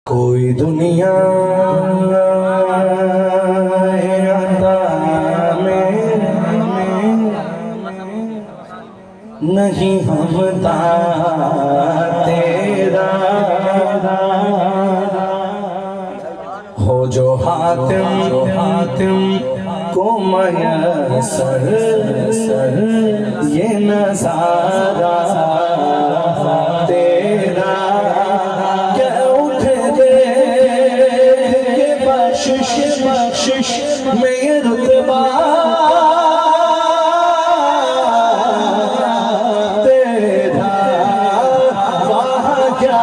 कोई दुनिया अता में नहीं हमता तेरा हो जो हातिम को मयसर ये नज़ारा तेरा बख्शिश में ये रुतबा तेरा वहाँ क्या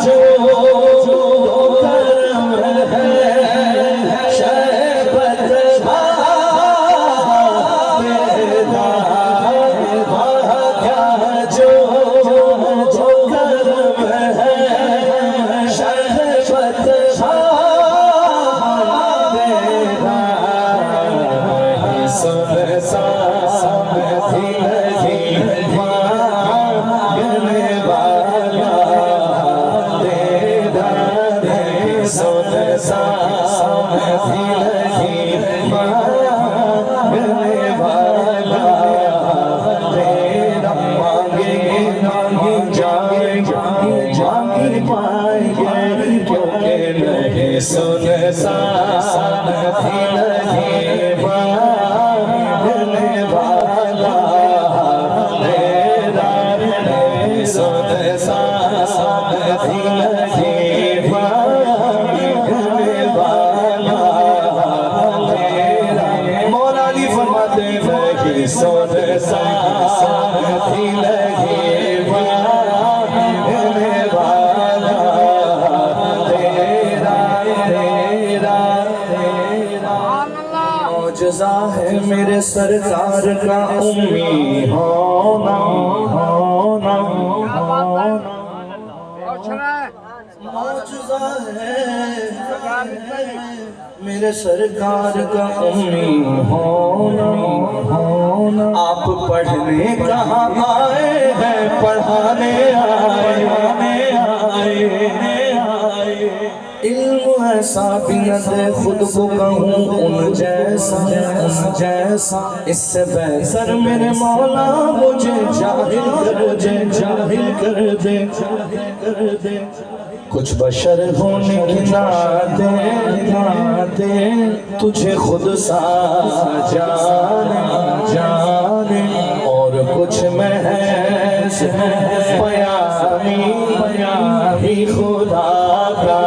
जो करम है शरबत तेरा वहाँ क्या जो करम है शरबत सुन साथी नहीं मांगने वाला तेरा सुन साथी नहीं मांगने वाला तेरा मौला अली फरमाते हैं कि सुन साथी नहीं मांगने वाला मौजज़ा है मेरे सरकार का उम्मी होना मौजज़ा है मेरे सरकार का उम्मी होना आप पढ़ने कहाँ आए हैं पढ़ाने आए इल्म ऐसा बिनत खुद को कहूँ उन जैसा इससे बेहतर मेरे मौला मुझे जाहिल कर दे कुछ बशर होने की नाते तुझे खुद सा जाने और कुछ महज पयामी खुदा का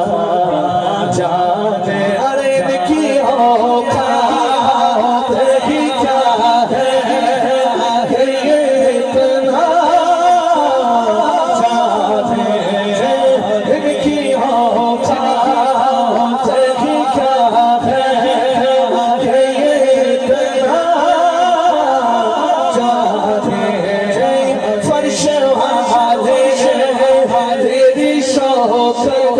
जाने अरे की औकात ही क्या है ये इतना जाने इनकी औकात ही क्या है ये इतना जाने फर्श वाले तेरी शौकत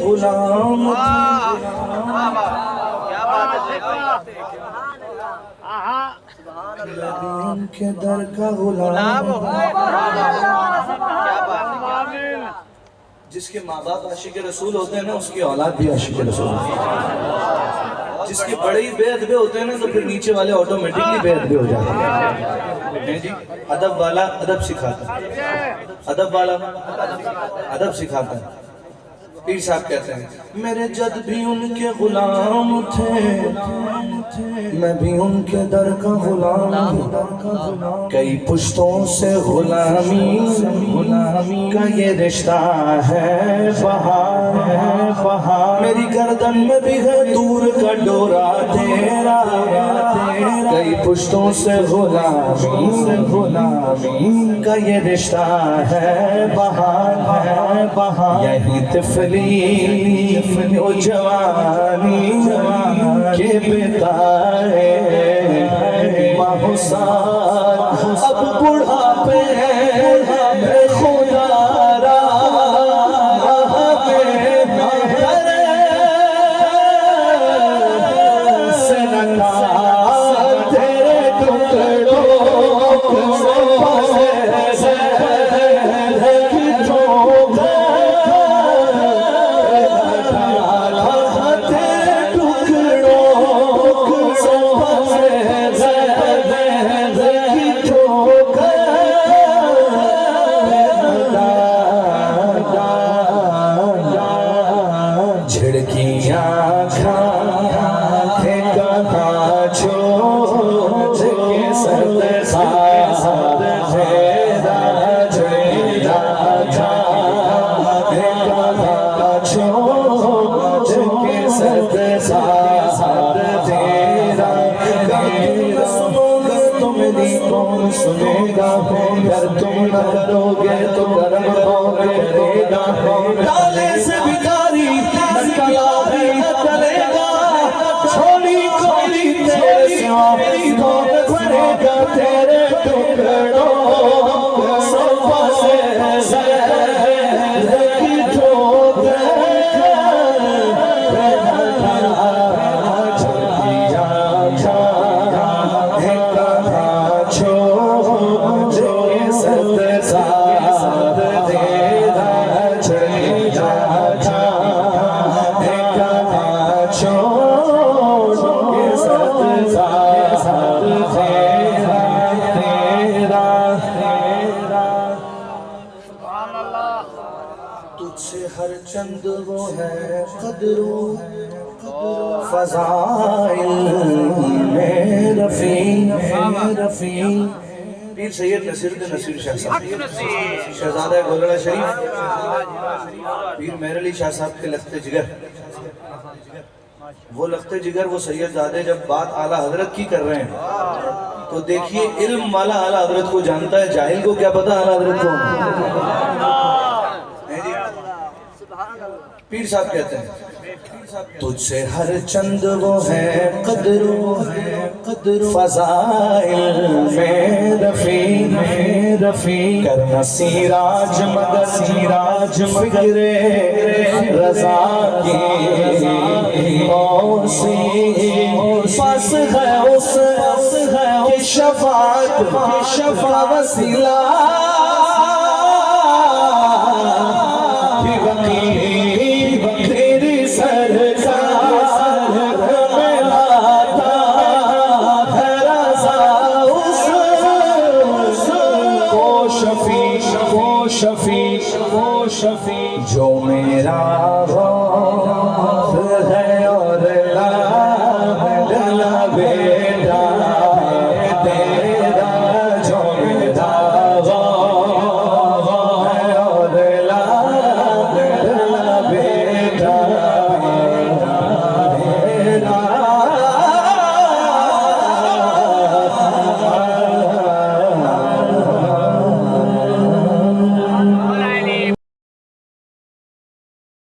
गुलाम उनके दर का गुलाम जिसके माँ बाप आशिक रसूल होते हैं ना, उसकी औलाद भी आशिक रसूल होती है। जिसके बड़े ही बेअदबे होते हैं ना, तो फिर नीचे वाले ऑटोमेटिकली बेअदबे हो जाते हैं जी। अदब वाला अदब सिखाता है, अदब वाला अदब सिखाता है। पीर साहब कहते हैं मेरे जद भी उनके गुलाम थे, मैं भी उनके दर का गुलाम, कई पुश्तों से गुलामी का ये रिश्ता है बहार, मेरी गर्दन में भी है दूर का डोरा तेरा, कई पुश्तों से गुलामी का ये रिश्ता है बहार, यही तिफली ओ जवानी के बिताए माहुसार, अब बुढ़ापे में खुदारा से नकार तेरे टुकड़ों सुनेगा, अगर तुम न करोगे तो करम कौन करेगा, डाले से भिखारी कलारी न चलेगा, छोड़ी छोड़ी तेरे सिवा कौन करेगा, तेरे टुकड़ों सोफा से की ठोकर तुझसे हर चंद वो है कदरो फज़ाइल में रफ़ी। पीर सैयद नसीरुद्दीन नसीर शाह साहब, शहजादा गोलड़ा शरीफ, पीर मेहर अली शाह साहब के लखते जिगर, वो लखते जिगर वो सैयदजादे जब बात आला हजरत की कर रहे हैं तो देखिए इल्म वाला आला हजरत को जानता है, जाहिल को क्या पता आला हजरत को। पीर साहब कहते हैं तुझसे हर चंद वो है कदरो फज़ाइल में रफ़ी, करना सीराज मगर फिक्रे रज़ा की औसी, पास है उस की शफ़ाअत वसीला, तेरी सरकार में लाता है रज़ा वो शफ़ी जो मेरा है और